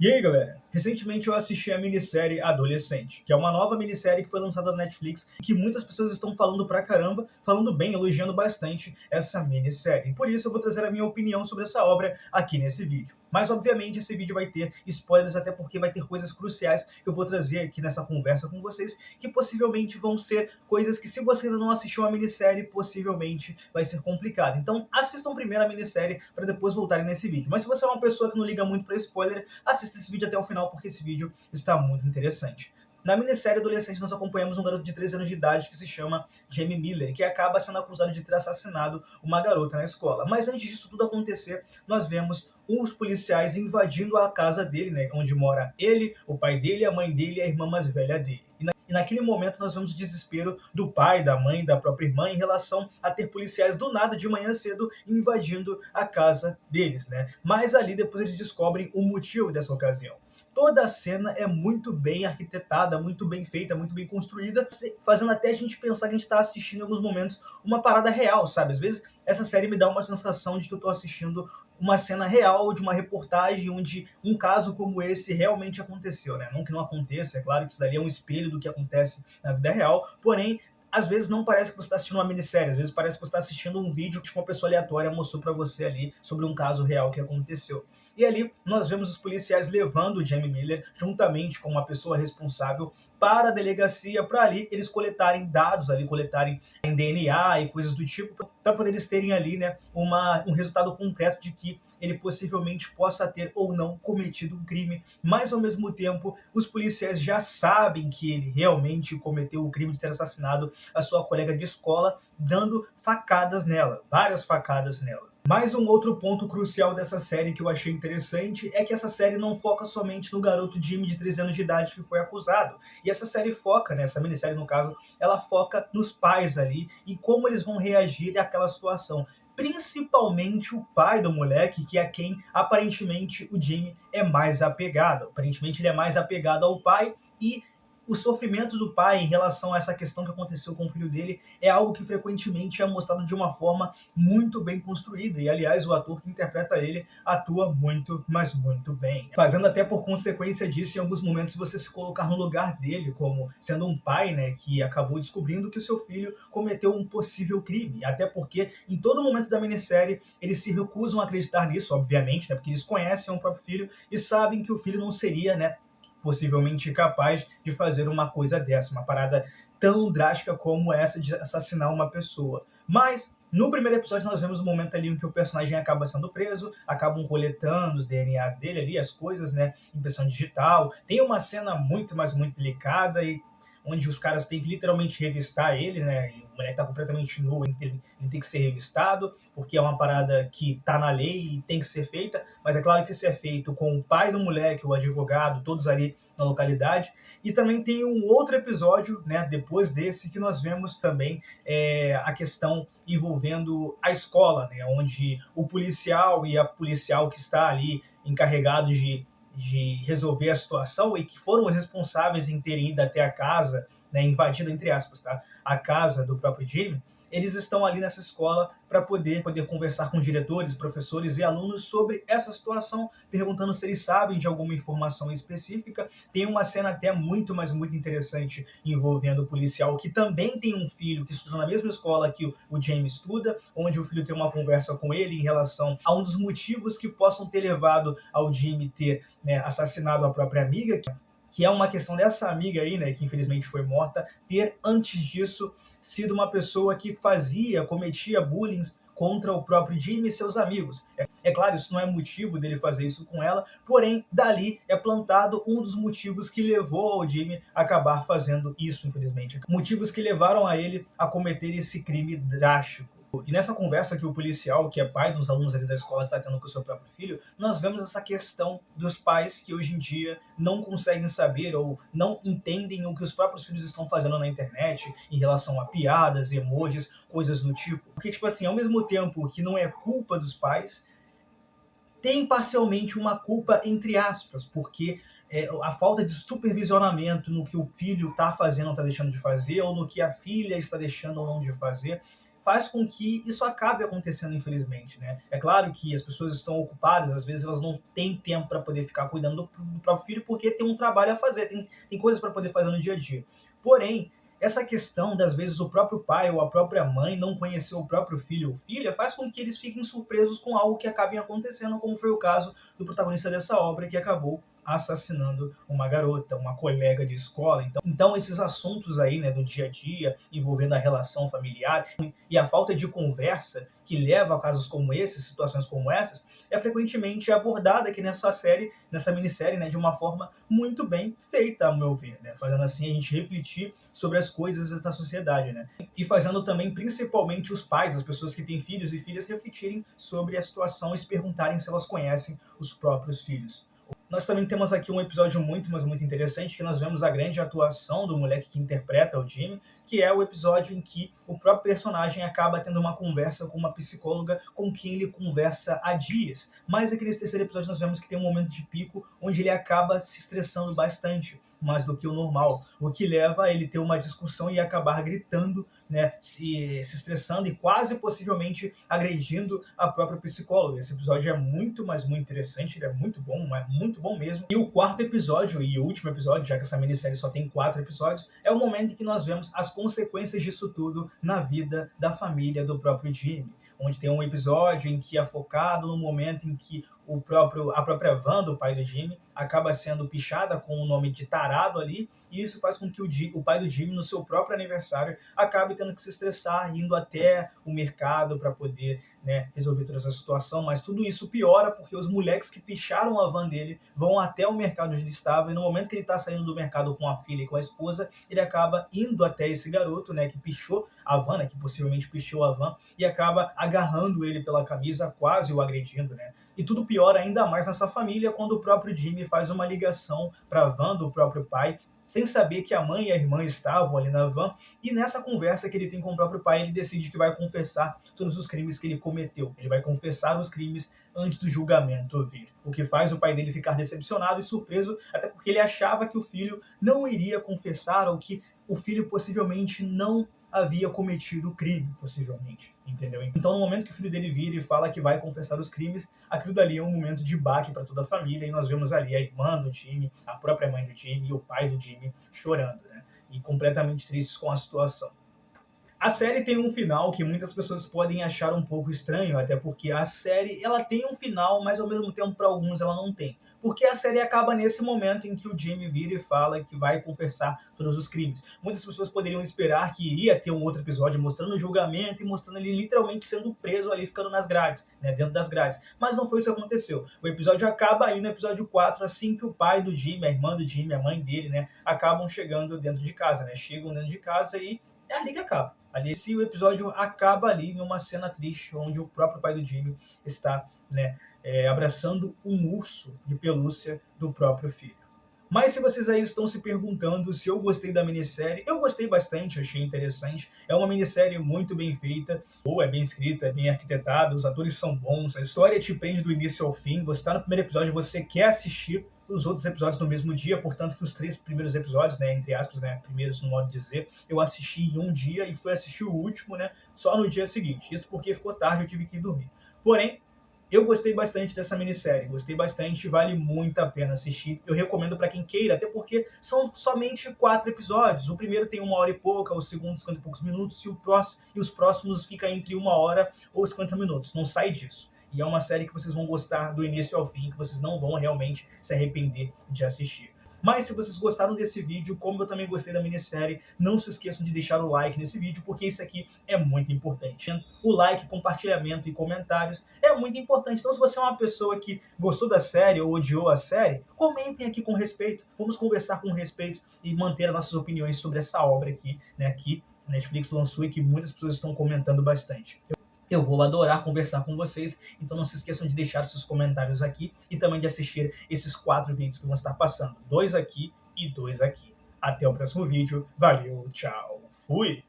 E aí, galera? Recentemente eu assisti a minissérie Adolescente, que é uma nova minissérie que foi lançada na Netflix e que muitas pessoas estão falando pra caramba, falando bem, elogiando bastante essa minissérie. E por isso eu vou trazer a minha opinião sobre essa obra aqui nesse vídeo. Mas, obviamente, esse vídeo vai ter spoilers, até porque vai ter coisas cruciais que eu vou trazer aqui nessa conversa com vocês, que possivelmente vão ser coisas que, se você ainda não assistiu a minissérie, possivelmente vai ser complicado. Então, assistam primeiro a minissérie para depois voltarem nesse vídeo. Mas se você é uma pessoa que não liga muito para spoiler, assista esse vídeo até o final, porque esse vídeo está muito interessante. Na minissérie Adolescente, nós acompanhamos um garoto de 13 anos de idade que se chama Jamie Miller, que acaba sendo acusado de ter assassinado uma garota na escola. Mas antes disso tudo acontecer, nós vemos os policiais invadindo a casa dele, né, onde mora ele, o pai dele, a mãe dele e a irmã mais velha dele. E naquele momento nós vemos o desespero do pai, da mãe, da própria irmã em relação a ter policiais do nada de manhã cedo invadindo a casa deles, né? Mas ali depois eles descobrem o motivo dessa ocasião. Toda a cena é muito bem arquitetada, muito bem feita, muito bem construída, fazendo até a gente pensar que a gente está assistindo em alguns momentos uma parada real, sabe? Às vezes essa série me dá uma sensação de que eu estou assistindo uma cena real de uma reportagem onde um caso como esse realmente aconteceu, né? Não que não aconteça, é claro que isso daí é um espelho do que acontece na vida real, porém às vezes não parece que você está assistindo uma minissérie, às vezes parece que você está assistindo um vídeo que uma pessoa aleatória mostrou para você ali sobre um caso real que aconteceu. E ali nós vemos os policiais levando o Jamie Miller, juntamente com uma pessoa responsável, para a delegacia, para ali eles coletarem dados, ali coletarem DNA e coisas do tipo, para poder eles terem ali, né, um resultado concreto de que ele possivelmente possa ter ou não cometido um crime, mas ao mesmo tempo os policiais já sabem que ele realmente cometeu o crime de ter assassinado a sua colega de escola, dando facadas nela, várias facadas nela. Mais um outro ponto crucial dessa série que eu achei interessante é que essa série não foca somente no garoto Jimmy de 13 anos de idade que foi acusado. E essa série foca, né, essa minissérie no caso, ela foca nos pais ali e como eles vão reagir àquela situação. Principalmente o pai do moleque, que é quem aparentemente o Jimmy é mais apegado. Aparentemente ele é mais apegado ao pai e o sofrimento do pai em relação a essa questão que aconteceu com o filho dele é algo que frequentemente é mostrado de uma forma muito bem construída. E, aliás, o ator que interpreta ele atua muito, mas muito bem. Fazendo até por consequência disso, em alguns momentos, você se colocar no lugar dele, como sendo um pai, né, que acabou descobrindo que o seu filho cometeu um possível crime. Até porque, em todo momento da minissérie, eles se recusam a acreditar nisso, obviamente, né, porque eles conhecem o próprio filho e sabem que o filho não seria, né, possivelmente capaz de fazer uma coisa dessa, uma parada tão drástica como essa de assassinar uma pessoa. Mas no primeiro episódio nós vemos um momento ali em que o personagem acaba sendo preso, acabam coletando os DNAs dele ali, as coisas, né, impressão digital. Tem uma cena muito, mas muito delicada e onde os caras têm que literalmente revistar ele, né? E o moleque tá completamente nu, ele tem que ser revistado, porque é uma parada que tá na lei e tem que ser feita, mas é claro que isso é feito com o pai do moleque, o advogado, todos ali na localidade. E também tem um outro episódio, né, depois desse, que nós vemos também a questão envolvendo a escola, né, onde o policial e a policial que está ali encarregados de resolver a situação e que foram os responsáveis em terem ido até a casa, né, invadido, entre aspas, tá, a casa do próprio Jimmy, eles estão ali nessa escola para poder conversar com diretores, professores e alunos sobre essa situação, perguntando se eles sabem de alguma informação específica. Tem uma cena até muito, mas muito interessante envolvendo o policial que também tem um filho que estuda na mesma escola que o James estuda, onde o filho tem uma conversa com ele em relação a um dos motivos que possam ter levado ao Jimmy ter, né, assassinado a própria amiga, que é uma questão dessa amiga aí, né, que infelizmente foi morta, ter antes disso sido uma pessoa que cometia bullying contra o próprio Jimmy e seus amigos. É claro, isso não é motivo dele fazer isso com ela, porém, dali é plantado um dos motivos que levou ao Jimmy a acabar fazendo isso, infelizmente. Motivos que levaram a ele a cometer esse crime drástico. E nessa conversa que o policial, que é pai dos alunos ali da escola, está tendo com o seu próprio filho, nós vemos essa questão dos pais que hoje em dia não conseguem saber ou não entendem o que os próprios filhos estão fazendo na internet em relação a piadas, emojis, coisas do tipo. Porque, tipo assim, ao mesmo tempo que não é culpa dos pais, tem parcialmente uma culpa entre aspas, porque a falta de supervisionamento no que o filho está fazendo ou está deixando de fazer, ou no que a filha está deixando ou não de fazer, faz com que isso acabe acontecendo, infelizmente, né? É claro que as pessoas estão ocupadas, às vezes elas não têm tempo para poder ficar cuidando do próprio filho porque tem um trabalho a fazer, tem coisas para poder fazer no dia a dia. Porém, essa questão das vezes o próprio pai ou a própria mãe não conhecer o próprio filho ou filha faz com que eles fiquem surpresos com algo que acabe acontecendo, como foi o caso do protagonista dessa obra que acabou assassinando uma garota, uma colega de escola. Então esses assuntos aí, né, do dia a dia, envolvendo a relação familiar e a falta de conversa que leva a casos como esses, situações como essas, é frequentemente abordada aqui nessa série, nessa minissérie, né, de uma forma muito bem feita, ao meu ver, né, fazendo assim a gente refletir sobre as coisas da sociedade, né, e fazendo também principalmente os pais, as pessoas que têm filhos e filhas refletirem sobre a situação e se perguntarem se elas conhecem os próprios filhos. Nós também temos aqui um episódio muito, mas muito interessante, que nós vemos a grande atuação do moleque que interpreta o Jimmy, que é o episódio em que o próprio personagem acaba tendo uma conversa com uma psicóloga com quem ele conversa há dias. Mas aqui nesse terceiro episódio nós vemos que tem um momento de pico onde ele acaba se estressando bastante, mais do que o normal, o que leva a ele ter uma discussão e acabar gritando, né, se estressando e quase possivelmente agredindo a própria psicóloga. Esse episódio é muito, mas muito interessante, ele é muito bom mesmo. E o quarto episódio e o último episódio, já que essa minissérie só tem 4 episódios, é o momento em que nós vemos as consequências disso tudo na vida da família do próprio Jimmy, onde tem um episódio em que é focado no momento em que a própria Van, do pai do Jimmy, acaba sendo pichada com o nome de tarado ali, e isso faz com que o pai do Jimmy, no seu próprio aniversário, acabe tendo que se estressar, indo até o mercado para poder, né, resolver toda essa situação, mas tudo isso piora porque os moleques que picharam a van dele vão até o mercado onde ele estava, e no momento que ele está saindo do mercado com a filha e com a esposa, ele acaba indo até esse garoto, né, que pichou a van, né, que possivelmente pichou a van, e acaba agarrando ele pela camisa, quase o agredindo, né. E tudo piora ainda mais nessa família quando o próprio Jimmy faz uma ligação para a van do próprio pai, sem saber que a mãe e a irmã estavam ali na van, e nessa conversa que ele tem com o próprio pai, ele decide que vai confessar todos os crimes que ele cometeu. Ele vai confessar os crimes antes do julgamento vir, o que faz o pai dele ficar decepcionado e surpreso, até porque ele achava que o filho não iria confessar, ou que o filho possivelmente não havia cometido o crime, possivelmente, entendeu? Então, no momento que o filho dele vira e fala que vai confessar os crimes, aquilo dali é um momento de baque para toda a família, e nós vemos ali a irmã do Jimmy, a própria mãe do Jimmy e o pai do Jimmy chorando, né? E completamente tristes com a situação. A série tem um final que muitas pessoas podem achar um pouco estranho, até porque a série ela tem um final, mas ao mesmo tempo para alguns ela não tem. Porque a série acaba nesse momento em que o Jimmy vira e fala que vai confessar todos os crimes. Muitas pessoas poderiam esperar que iria ter um outro episódio mostrando o julgamento e mostrando ele literalmente sendo preso ali, ficando nas grades, né, dentro das grades. Mas não foi isso que aconteceu. O episódio acaba aí no episódio 4, assim que o pai do Jimmy, a irmã do Jimmy, a mãe dele, né, acabam chegando dentro de casa, né, chegam dentro de casa e é ali que acaba. Ali, o episódio acaba ali em uma cena triste, onde o próprio pai do Jimmy está, né, abraçando um urso de pelúcia do próprio filho. Mas se vocês aí estão se perguntando se eu gostei da minissérie, eu gostei bastante, achei interessante. É uma minissérie muito bem feita, é bem escrita, é bem arquitetada, os atores são bons, a história te prende do início ao fim, você está no primeiro episódio, você quer assistir os outros episódios no mesmo dia, portanto que os 3 primeiros episódios, né, entre aspas, né, primeiros no modo de dizer, eu assisti em um dia e fui assistir o último, né, só no dia seguinte. Isso porque ficou tarde, eu tive que ir dormir. Porém, eu gostei bastante dessa minissérie, gostei bastante, vale muito a pena assistir. Eu recomendo para quem queira, até porque são somente 4 episódios. O primeiro tem 1 hora e pouca, o segundo 50 e poucos minutos, e os próximos ficam entre 1 hora ou 50 minutos. Não sai disso. E é uma série que vocês vão gostar do início ao fim, que vocês não vão realmente se arrepender de assistir. Mas se vocês gostaram desse vídeo, como eu também gostei da minissérie, não se esqueçam de deixar o like nesse vídeo, porque isso aqui é muito importante. O like, compartilhamento e comentários é muito importante. Então, se você é uma pessoa que gostou da série ou odiou a série, comentem aqui com respeito. Vamos conversar com respeito e manter as nossas opiniões sobre essa obra aqui, né, que a Netflix lançou e que muitas pessoas estão comentando bastante. Eu vou adorar conversar com vocês, então não se esqueçam de deixar seus comentários aqui e também de assistir esses 4 vídeos que vão estar passando. 2 aqui e 2 aqui. Até o próximo vídeo. Valeu, tchau, fui!